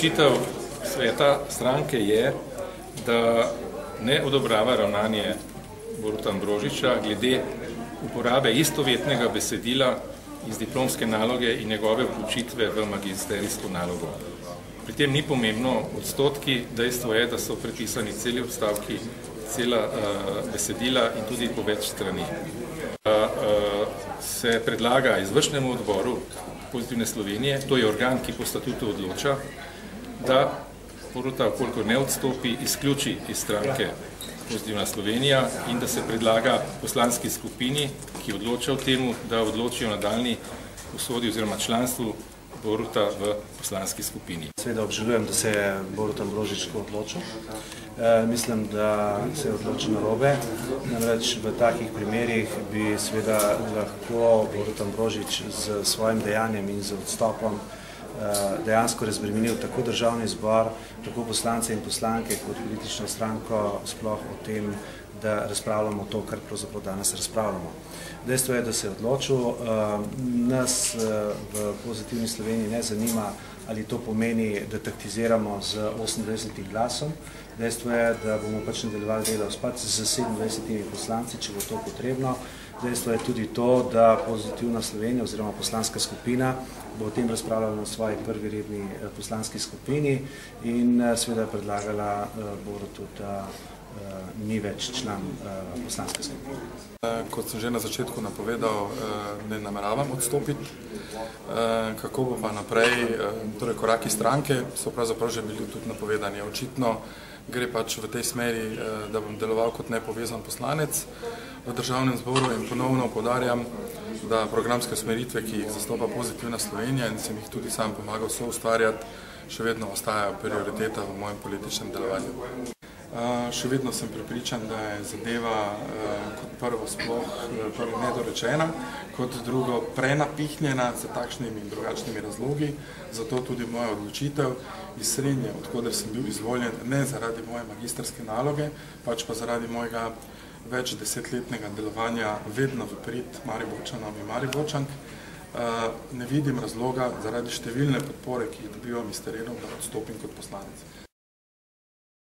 Odločitev sveta stranke je, da ne odobrava ravnanje Boruta Ambrožiča glede uporabe istovetnega besedila iz diplomske naloge in njegove vključitve v magisterijsko nalogo. Pri tem ni pomembno odstotki, dejstvo je, da so prepisani celi odstavki, cela besedila in tudi po več strani. Se predlaga izvršnemu odboru Pozitivne Slovenije, to je organ, ki po statutu odloča, da Boruta, koliko ne odstopi, izključi iz stranke Pozitivna Slovenija in da se predlaga poslanski skupini, ki odloča o temu, da odločijo nadaljnji usodi oziroma članstvu Boruta v poslanski skupini. Seveda obžalujem, da se je Borut Ambrožič odločil. Mislim, da se je odločil narobe. Namreč v takih primerih bi seveda lahko Borut Ambrožič z svojim dejanjem in z odstopom dejansko razbremenil tako državni zbor, tako poslance in poslanke kot politično stranko sploh o tem, da razpravljamo to, kar pravzaprav danes razpravljamo. Dejstvo je, da se je odločil. Nas v Pozitivni Sloveniji ne zanima, ali to pomeni, da taktiziramo z 28 glasom. Dejstvo je, da bomo pač nadaljevali delo z 27 poslanci, če bo to potrebno. Dejstvo je tudi to, da Pozitivna Slovenija oziroma poslanska skupina bo o tem razpravljala na svoji prvi redni poslanski skupini in seveda predlagala Borutu, da ni več član poslanske skupine. Kot sem že na začetku napovedal, ne nameravam odstopiti. Kako bo pa naprej, torej koraki stranke so pravzaprav že bili tudi napovedani. Očitno gre pač v tej smeri, da bom deloval kot nepovezan poslanec v državnem zboru in ponovno poudarjam, da programske usmeritve, ki jih zastopa Pozitivna Slovenija in sem jih tudi sam pomagal soustvarjati, še vedno ostajajo prioriteta v mojem političnem delovanju. Še vedno sem prepričan, da je zadeva kot prvo sploh nedorečena, kot drugo prenapihnjena z takšnimi in drugačnimi razlogi, zato tudi moja odločitev iz Srednje, odkoder sem bil izvoljen, ne zaradi moje magistrske naloge, pač pa zaradi mojega več desetletnega delovanja vedno v prid Mariborčanom in Mariborčank. Ne vidim razloga zaradi številne podpore, ki jih dobivam iz terenov, da odstopim kot poslanec.